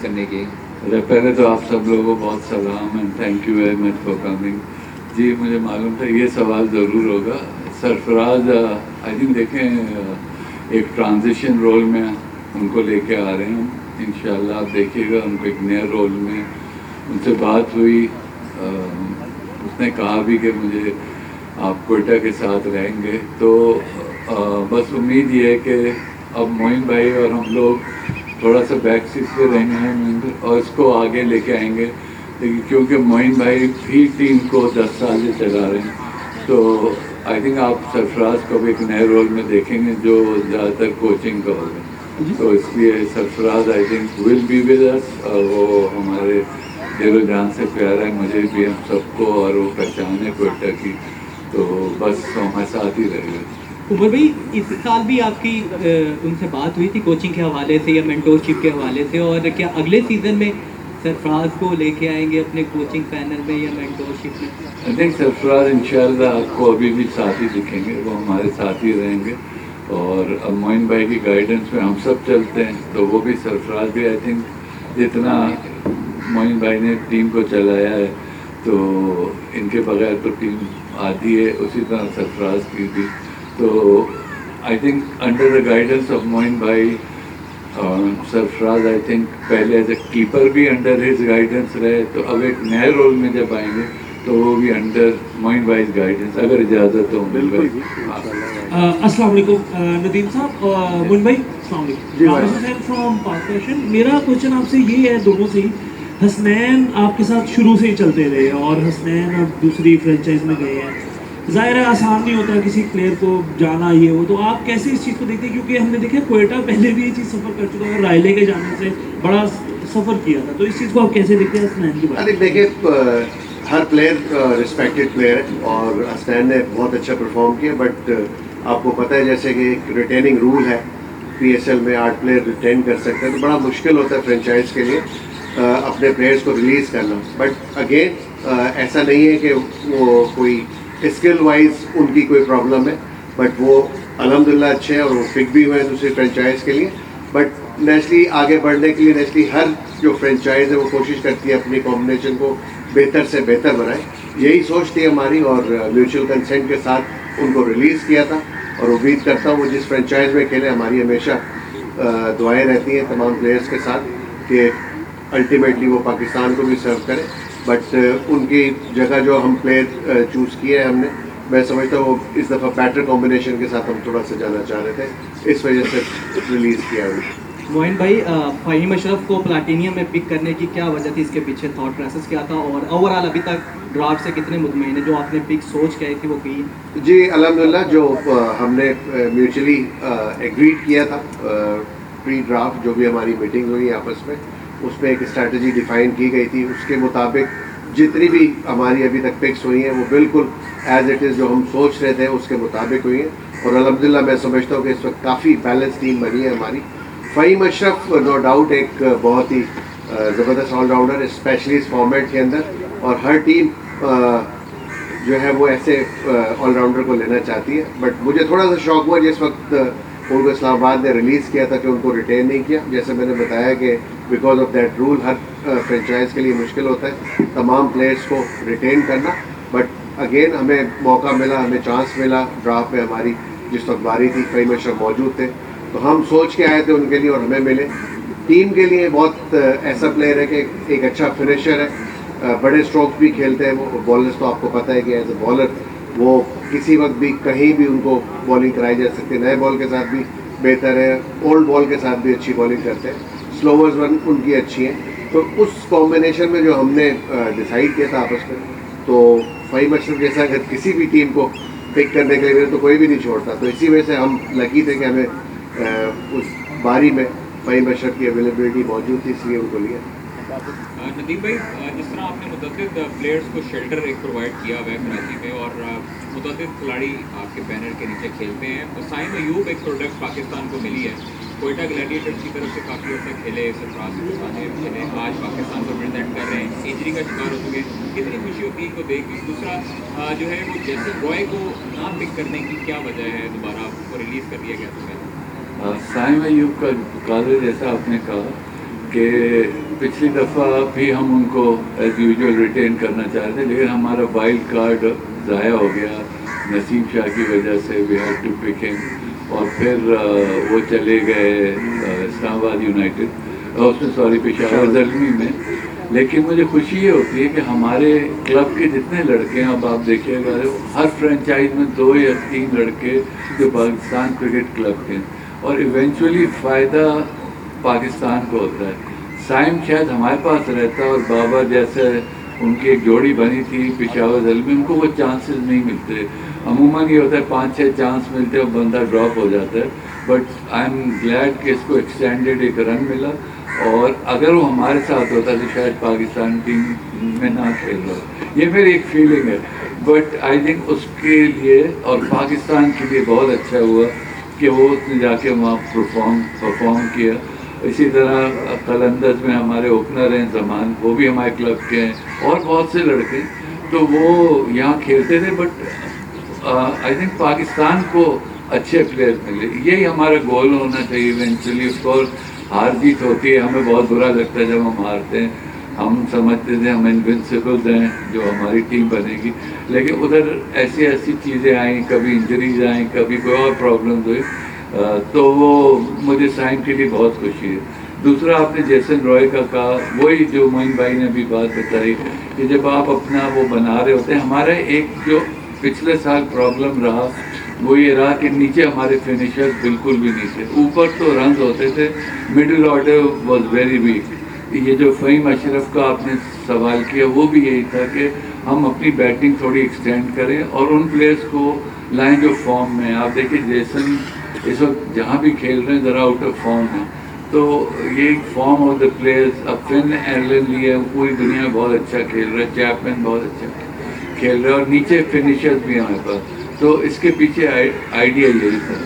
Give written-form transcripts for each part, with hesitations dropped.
करने की। पहले तो आप सब लोगों को बहुत सलाम and thank you very much for coming. जी मुझे मालूम था ये सवाल ज़रूर होगा। सरफराज आई थिंक देखें एक ट्रांजिशन रोल में उनको लेके आ रहे हैं हम। इंशाल्लाह आप देखिएगा उनको एक नए रोल में। उनसे बात हुई, उसने कहा भी कि मुझे आप कोयटा के साथ रहेंगे, तो बस उम्मीद ये है कि अब मोइन भाई और हम लोग थोड़ा सा बैक सीट पे रहेंगे और इसको आगे लेके आएंगे। लेकिन क्योंकि मोइन भाई भी टीम को 10 साल से चला रहे हैं, तो आई थिंक आप सरफराज को भी एक नए रोल में देखेंगे जो ज़्यादातर कोचिंग का होगा। तो इसलिए Sarfaraz I think will be with us. वो हमारे दिलो जान से प्यारा है, मुझे भी, हम सबको, और वो पहचान है कोयटा की, तो बस हमारे साथ ही रहेगा। उमर भाई, इस साल भी आपकी उनसे बात हुई थी कोचिंग के हवाले से या मेंटोरशिप के हवाले से, और क्या अगले सीज़न में सरफराज को लेके आएंगे अपने कोचिंग पैनल में या मेंटोरशिप में? आई थिंक सरफराज इंशाल्लाह आपको अभी भी साथ ही दिखेंगे, वो हमारे साथ ही रहेंगे। और अब मोइन भाई की गाइडेंस में हम सब चलते हैं, तो वो भी, सरफराज भी, आई थिंक जितना मोइन भाई ने टीम को चलाया है, तो इनके बगैर तो टीम आती है, उसी तरह सरफराज की भी। तो I think under the guidance of Moin भाई, सरफराज आई थिंक पहले एज ए कीपर भी अंडर हिज गाइडेंस रहे, तो अब एक नए रोल में जब आएंगे तो वो भी अंडर मोइन भाई गाइडेंस, अगर इजाज़त हो। बिल्कुल। अस्सलाम वालेकुम नदीम साहब, मोइन भाई अस्सलाम वालेकुम फ्रॉम पाक फैशन। मेरा क्वेश्चन आपसे ये है, दोनों से ही। हसनैन आपके साथ शुरू से ही चलते रहे और हसनैन अब दूसरी फ्रेंचाइज में गए हैं। ज़ाहिर है आसान नहीं होता किसी प्लेयर को जाना, ये हो, तो आप कैसे इस चीज़ को देखते हैं? क्योंकि हमने देखा कोयटा पहले भी ये चीज़ सफ़र कर चुका है, रायले के जाने से बड़ा सफ़र किया था, तो इस चीज़ को आप कैसे देखते हैं हसनैन की बात? देखिए, हर प्लेयर रिस्पेक्टेड प्लेयर है और हसनैन ने बहुत अच्छा परफॉर्म किया, बट आपको पता है जैसे कि एक रिटेनिंग रूल है, पीएसएल में 8 प्लेयर रिटेन कर सकते हैं, तो बड़ा मुश्किल होता है फ्रेंचाइज के लिए अपने प्लेयर्स को रिलीज़ करना। बट अगेन ऐसा नहीं है कि वो कोई स्किल वाइज उनकी कोई प्रॉब्लम है, बट वो अल्हम्दुलिल्लाह अच्छे हैं और वो पिक भी हुए हैं दूसरी फ्रेंचाइज के लिए। बट नेचुरली आगे बढ़ने के लिए नेचुरली हर जो फ्रेंचाइज है वो कोशिश करती है अपनी कॉम्बिनेशन को बेहतर से बेहतर बनाए। यही सोच थी हमारी और म्यूचुअल कंसेंट के साथ उनको रिलीज़ किया था, और उम्मीद करता हूँ वो जिस फ्रेंचाइज में खेले, हमारी हमेशा दुआएं रहती हैं तमाम प्लेयर्स के साथ कि अल्टीमेटली वो पाकिस्तान को भी सर्व करें। बट उनकी जगह जो हम प्लेयर चूज़ किए हैं हमने, मैं समझता हूँ वो इस दफ़ा बैटर कॉम्बिनेशन के साथ हम थोड़ा सा जाना चाह रहे थे, इस वजह से रिलीज़ किया है। मोइन भाई, फ़हीम अशरफ को प्लाटिनियम में पिक करने की क्या वजह थी? इसके पीछे थॉट प्रोसेस क्या था? और ओवरऑल अभी तक ड्राफ्ट से कितने मुतमईन है? जो आपने पिक सोच के आई थी वो की? जी अल्हम्दुलिल्लाह, जो हमने म्यूचुअली एग्रीड किया था प्री ड्राफ्ट, जो भी हमारी मीटिंग हुई आपस में, उसमें एक स्ट्रैटेजी डिफाइन की गई थी। उसके मुताबिक जितनी भी हमारी अभी तक पिक्स हुई हैं वो बिल्कुल एज इट इज़ जो हम सोच रहे थे उसके मुताबिक हुई हैं, और अल्हम्दुलिल्लाह मैं समझता हूँ कि इस वक्त काफ़ी बैलेंस टीम बनी है हमारी। फ़हीम अशरफ नो डाउट एक बहुत ही ज़बरदस्त ऑलराउंडर, स्पेशली इस फॉर्मेट के अंदर, और हर टीम जो है वो ऐसे ऑलराउंडर को लेना चाहती है। बट मुझे थोड़ा सा शौक हुआ जिस वक्त उनको इस्लामाबाद ने रिलीज़ किया था कि उनको रिटेन नहीं किया। जैसे मैंने बताया कि because of that rule her franchise के लिए मुश्किल होता है तमाम प्लेयर्स को रिटेन करना। बट अगेन हमें मौका मिला, हमें चांस मिला ड्राफ्ट में, हमारी जिस वक्त बारी थी फ़हीम अशरफ मौजूद थे, तो हम सोच के आए थे उनके लिए और हमें मिले। टीम के लिए बहुत ऐसा प्लेयर है कि एक अच्छा फिनिशर है, बड़े स्ट्रोक्स भी खेलते हैं वो। बॉलर्स तो आपको पता है कि एज ए बॉलर वो किसी वक्त भी कहीं भी उनको बॉलिंग कराई जा सकती है। नए बॉल के साथ भी बेहतर है, ओल्ड बॉल के साथ भी अच्छी बॉलिंग करते हैं, स्लोवर्स वन उनकी अच्छी हैं। तो उस कॉम्बिनेशन में जो हमने डिसाइड किया था आपस में, तो फ़हीम अशरफ जैसा अगर किसी भी टीम को पिक करने के लिए तो कोई भी नहीं छोड़ता, तो इसी वजह से हम लकी थे कि हमें उस बारी में फ़हीम अशरफ की अवेलेबिलिटी मौजूद थी, इसलिए उनको लिया। नदीम भाई, जिस तरह आपने मुतअद्दिद प्लेयर्स को शेल्टर एक प्रोवाइड किया हुआ है कराची में, और मुतअद्दिद खिलाड़ी आपके बैनर के नीचे खेलते हैं, तो साइम अयूब एक प्रोडक्ट पाकिस्तान को मिली है। कोयटा ग्लैडिएटर्स की तरफ से काफ़ी हद तक खेले, सरफराज खेले, आज पाकिस्तान को रिप्रेजेंट कर रहे हैं, इंजरी का शिकार हो चुके हैं। कितनी खुशी होती है को देख के? दूसरा जो है वो जैसे रॉय को ना पिक करने की क्या वजह है? दोबारा आपको रिलीज़ कर दिया गया था पहले। साइम अयूब का कादर, जैसा आपने कहा कि पिछली दफ़ा भी हम उनको एज यूजुअल रिटेन करना चाहते थे, लेकिन हमारा वाइल्ड कार्ड ज़ाया हो गया नसीम शाह की वजह से। We had to pick him और फिर वो चले गए इस्लामाबाद यूनाइटेड, उसमें सॉरी पेशावर ज़ल्मी में। लेकिन मुझे खुशी ये होती है कि हमारे क्लब के जितने लड़के हैं, अब आप देखिएगा हर फ्रेंचाइज में 2 या 3 लड़के जो पाकिस्तान क्रिकेट क्लब के हैं, और इवेंचुअली फ़ायदा पाकिस्तान को होता है। साइम शायद हमारे पास रहता और बाबर जैसे उनकी एक जोड़ी बनी थी पेशावर ज़ल्मी, उनको वो चांसेस नहीं मिलते। अमूमन ये होता है 5-6 चांस मिलते हैं और बंदा ड्रॉप हो जाता है। बट आई एम ग्लैड कि इसको एक्सटेंडेड एक रन मिला, और अगर वो हमारे साथ होता तो शायद पाकिस्तान टीम में ना खेल रहा। ये मेरी एक फीलिंग है, बट आई थिंक उसके लिए और पाकिस्तान के लिए बहुत अच्छा हुआ कि वो उसने जाके वहाँ परफॉर्म किया। इसी तरह कलंदज में हमारे ओपनर हैं जमान, वो भी हमारे क्लब के हैं, और बहुत से लड़के, तो वो यहाँ खेलते थे। बट आई थिंक पाकिस्तान को अच्छे प्लेयर मिले, यही हमारा गोल होना चाहिए इवेंचुअली। ऑफकोर्स हार जीत होती है, हमें बहुत बुरा लगता है जब हम हारते हैं, हम समझते थे हम इनविंसिबल्स हैं जो हमारी टीम बनेगी, लेकिन उधर ऐसी ऐसी चीज़ें आई, कभी इंजरीज आई, कभी कोई और प्रॉब्लम हुई, तो वो मुझे साइन के लिए बहुत खुशी है। दूसरा आपने जेसन रॉय का कहा, वही जो मोइन भाई ने भी बात बताई कि जब आप अपना वो बना रहे होते हैं, हमारा एक जो पिछले साल प्रॉब्लम रहा वो ये रहा कि नीचे हमारे फिनिशर्स बिल्कुल भी नहीं थे। ऊपर तो रन होते थे, middle order was very weak. ये जो फ़हीम अशरफ का आपने सवाल किया वो भी यही था कि हम अपनी बैटिंग थोड़ी एक्सटेंड करें और उन प्लेयर्स को लाएं जो फॉर्म में। आप देखिए जेसन इस वक्त जहाँ भी खेल रहे हैं ज़रा आउट ऑफ फॉर्म है, तो ये फॉर्म ऑफ द प्लेयर्स। अब फिन एलन लिए पूरी दुनिया में बहुत अच्छा खेल रहे हैं, चैपमैन बहुत अच्छा खेल रहे हैं, और नीचे फिनिशर्स भी हमारे पास, तो इसके पीछे आइडिया यही था।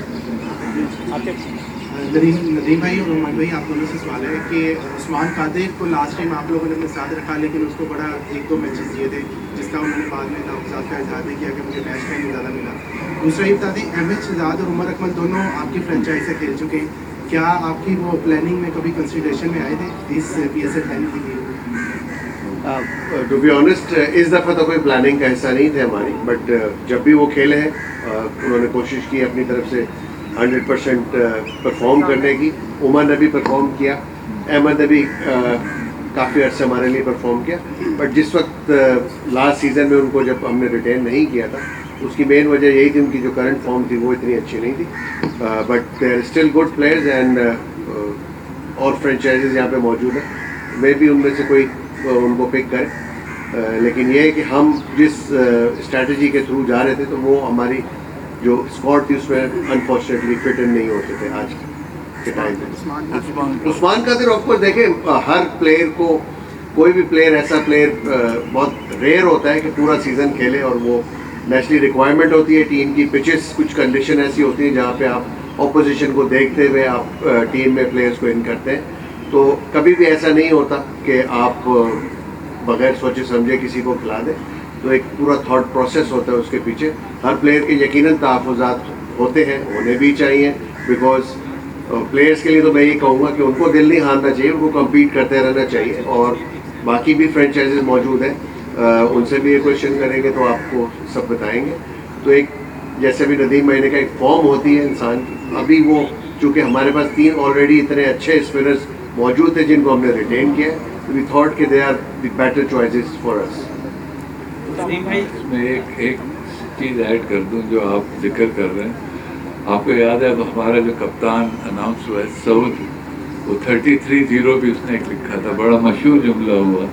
नदीम भाई और उमर भाई, आप दोनों से सवाल है कि उस्मान कादिर को लास्ट टाइम आप लोगों ने अपने साथ रखा, लेकिन उसको बड़ा 1-2 मैचेस दिए थे, जिसका उन्होंने बाद में कागजात का इजहार भी किया कि मुझे मैच टाइम ज़्यादा मिला। दूसरा ये बता दें, अहमद शहजाद और उमर अकमल दोनों आपकी फ्रेंचाइज से खेल चुके हैं, क्या आपकी वो प्लानिंग में कभी कंसिडरेशन में आए थे इस PSL टाइम के लिए? टू बी ऑनेस्ट इस दफ़ा तो कोई प्लानिंग का हिस्सा नहीं थे हमारी, बट जब भी वो खेले हैं उन्होंने कोशिश की अपनी तरफ से 100% परफॉर्म करने की। उमर ने भी परफॉर्म किया, अहमद ने भी काफ़ी अर्से हमारे लिए परफॉर्म किया, बट जिस वक्त लास्ट सीज़न में उनको जब हमने रिटेन नहीं किया था, उसकी मेन वजह यही थी उनकी जो करंट फॉर्म थी वो इतनी अच्छी नहीं थी। But they are still good players and और फ्रेंचाइजेज यहाँ पे मौजूद हैं, मे भी उनमें से कोई उनको पिक करें। लेकिन ये है कि हम जिस स्ट्रैटेजी के थ्रू जा रहे थे, तो वो हमारी जो स्क्वाड थी उसमें अनफॉर्चुनेटली फिट इन नहीं होते थे आज के टाइम पे। उस्मान कादिर ऑफकोर्स देखें, हर प्लेयर को, कोई भी प्लेयर ऐसा प्लेयर बहुत रेयर होता है कि पूरा सीज़न खेले, और वो नेशनली रिक्वायरमेंट होती है टीम की। पिचेस कुछ कंडीशन ऐसी होती हैं जहाँ पे आप ऑपोजिशन को देखते हुए आप टीम में प्लेयर्स को इन करते हैं, तो कभी भी ऐसा नहीं होता कि आप बगैर सोचे समझे किसी को खिला दें। तो एक पूरा थॉट प्रोसेस होता है उसके पीछे। हर प्लेयर के यकीनन तहफ़्फ़ुज़ात होते हैं, होने भी चाहिए, बिकॉज प्लेयर्स के लिए तो मैं ये कहूँगा कि उनको दिल नहीं हारना चाहिए, उनको कम्पीट करते रहना चाहिए। और बाकी भी फ्रेंचाइजेज मौजूद हैं, उनसे भी ये क्वेश्चन करेंगे तो आपको सब बताएंगे। तो एक जैसे भी नदीम भाई ने कहा, एक फॉर्म होती है इंसान की। अभी वो चूँकि हमारे पास 3 ऑलरेडी इतने अच्छे स्पिनर्स मौजूद थे जिनको हमने रिटेन किया, वी थॉट कि they are the better choices for us. इसमें एक चीज़ ऐड कर दूं जो आप जिक्र कर रहे हैं। आपको याद है अब हमारा जो कप्तान अनाउंस हुआ है सऊद, वो 33-0 भी उसने एक लिखा था, बड़ा मशहूर जुमला हुआ,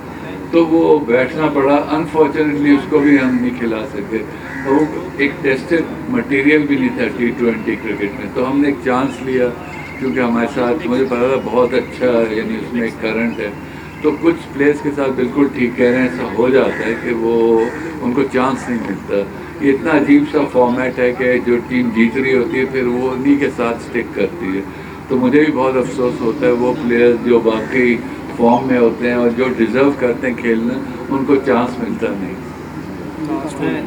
तो वो बैठना पड़ा। अनफॉर्चुनेटली उसको भी हम नहीं खिला सके, तो वो एक टेस्टेड मटेरियल भी नहीं था T20 क्रिकेट में। तो हमने एक चांस लिया, क्योंकि हमारे साथ मुझे पता था बहुत अच्छा यानी उसमें एक करंट है, तो कुछ प्लेयर्स के साथ बिल्कुल ठीक कह रहे हैं, ऐसा हो जाता है कि वो उनको चांस नहीं मिलता। ये इतना अजीब सा फॉर्मेट है कि जो टीम जीत रही होती है फिर वो उन्हीं के साथ स्टिक करती है। तो मुझे भी बहुत अफसोस होता है वो प्लेयर्स जो वाकई फॉर्म में होते हैं और जो डिज़र्व करते हैं खेलना, उनको चांस मिलता नहीं।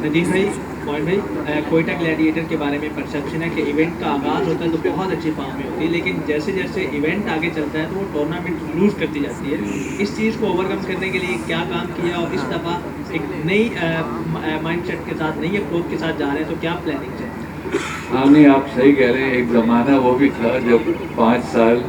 नदीम भाई, मोहन भाई, कोयटा ग्लैडिएटर के बारे में परसेप्शन है कि इवेंट का आगाज़ होता है तो बहुत अच्छी फॉर्म में होती है, लेकिन जैसे जैसे इवेंट आगे चलता है तो वो टूर्नामेंट लूज़ करती जाती है। इस चीज़ को ओवरकम करने के लिए क्या काम किया, और इस दफ़ा एक नई माइंडसेट के साथ, नई अप्रोच के साथ जा रहे हैं, तो क्या प्लानिंग है? हाँ नहीं, आप सही कह रहे हैं। एक ज़माना वो भी था जब 5 साल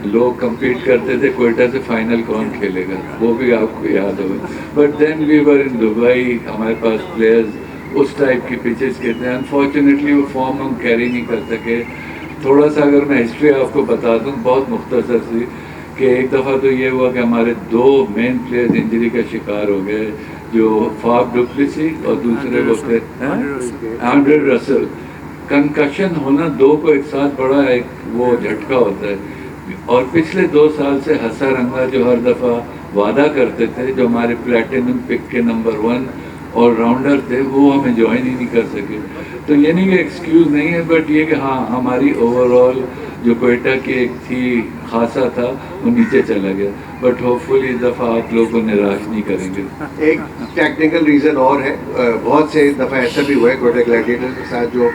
लोग compete करते थे कोयटा से फाइनल कौन खेलेगा, वो भी आपको याद होगा। But then we were in Dubai, हमारे पास प्लेयर्स उस टाइप की पिचेस के थे। अनफॉर्चुनेटली वो फॉर्म हम कैरी नहीं कर सके। थोड़ा सा अगर मैं हिस्ट्री आपको बता दूं बहुत मुख्तसर सी, कि एक दफ़ा तो ये हुआ कि हमारे 2 मेन प्लेयर्स इंजरी का शिकार हो गए, जो फाफ डुप्लेसी और दूसरे वो थे एंड्रे रसल। कंकशन होना 2 को एक साथ बड़ा एक वो झटका होता है। और पिछले 2 साल से हसा रंगा जो हर दफ़ा वादा करते थे, जो हमारे प्लेटिनम पिक के नंबर 1 ऑलराउंडर थे, वो हमें ज्वाइन ही नहीं कर सके। तो ये नहीं कि एक्सक्यूज़ नहीं है, बट ये कि हाँ हमारी ओवरऑल जो कोयटा की एक थी खासा था वो नीचे चला गया। बट होपफुली इस दफ़ा आप लोगों को निराश नहीं करेंगे। एक टेक्निकल रीज़न और है, बहुत से दफ़ा ऐसा भी हुआ है कोयटा ग्लैडिएटर के साथ, जो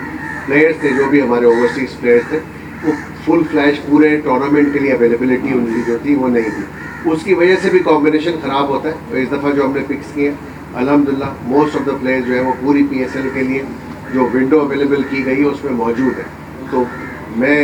प्लेयर्स थे, जो भी हमारे ओवरसीज प्लेयर्स थे, वो फुल फ्लैश पूरे टूर्नामेंट के लिए अवेलेबिलिटी उनकी जो थी वो नहीं थी। उसकी वजह से भी कॉम्बिनेशन ख़राब होता है। तो इस दफ़ा जो हमने फिक्स किए, अल्हम्दुलिल्लाह मोस्ट ऑफ द प्लेयर्स जो है वो पूरी PSL के लिए जो विंडो अवेलेबल की गई है उसमें मौजूद है। तो मैं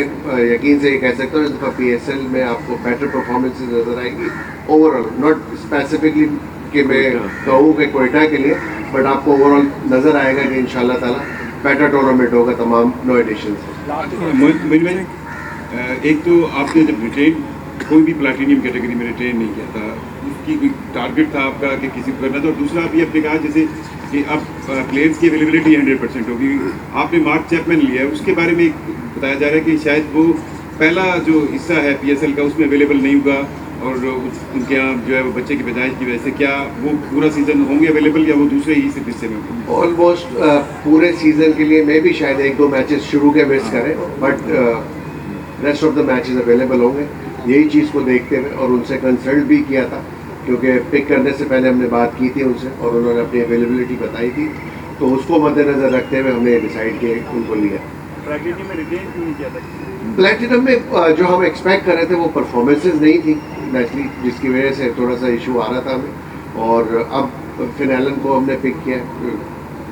यकीन से ये कह सकता हूँ इस दफ़ा PSL में आपको बेटर परफॉर्मेंसेस नज़र आएंगी ओवरऑल, नॉट स्पेसिफिकली कि मैं कहूँ कि कोयटा के लिए, बट आपको ओवरऑल नज़र आएगा कि इंशाल्लाह ताला बेटर टूर्नामेंट होगा तमाम 9 एडिशन से। एक तो आपने जब रिटेन कोई भी प्लैटिनियम कैटेगरी में रिटेन नहीं किया था, उसकी कोई टारगेट था आपका कि किसी को करना था, और दूसरा अभी आपने कहा जैसे कि अब प्लेयर्स की अवेलेबिलिटी 100% होगी। आपने मार्क चैपमैन लिया है, उसके बारे में बताया जा रहा है कि शायद वो पहला जो हिस्सा है PSL का उसमें अवेलेबल नहीं होगा, और उनके यहाँ जो है वो बच्चे की पैदाइश की वजह से क्या वो पूरा सीज़न होंगे अवेलेबल, या वो दूसरे ही सिर्फ हिस्से में होंगे? ऑलमोस्ट पूरे सीज़न के लिए मैं भी शायद 1-2 मैचेस शुरू के मिस करें, but rest of the matches available होंगे। यही चीज़ को देखते हुए, और उनसे कंसल्ट भी किया था, क्योंकि पिक करने से पहले हमने बात की थी उनसे और उन्होंने अपनी अवेलेबिलिटी बताई थी, तो उसको मद्देनज़र रखते हुए हमने डिसाइड किया उनको लिया। प्लैटिनियम में रिटेन क्यों नहीं किया था? प्लैटिनम में जो हम एक्सपेक्ट कर रहे थे वो परफॉर्मेंसेस नहीं थी नेचुरली, जिसकी वजह से थोड़ा सा इशू आ रहा था हमें। और अब फिनैलन को हमने पिक किया,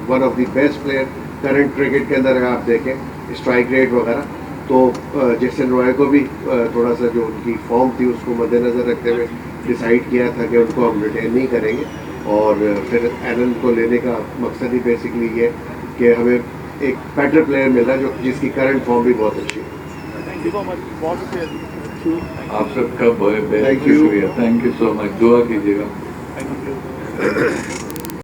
one of the best player current cricket के अंदर अगर आप देखें स्ट्राइक रेट वगैरह, तो जेसन रॉय को भी थोड़ा सा जो उनकी फॉर्म थी उसको मद्देनज़र रखते हुए डिसाइड किया था कि उनको हम रिटेन नहीं करेंगे। और फिर एलन को लेने का मकसद ही बेसिकली ये कि हमें एक बेटर प्लेयर मिल रहा है जो जिसकी करंट फॉर्म भी बहुत अच्छी है। आप सबका बहुत शुक्रिया, थैंक यू सो मच, दुआ कीजिएगा।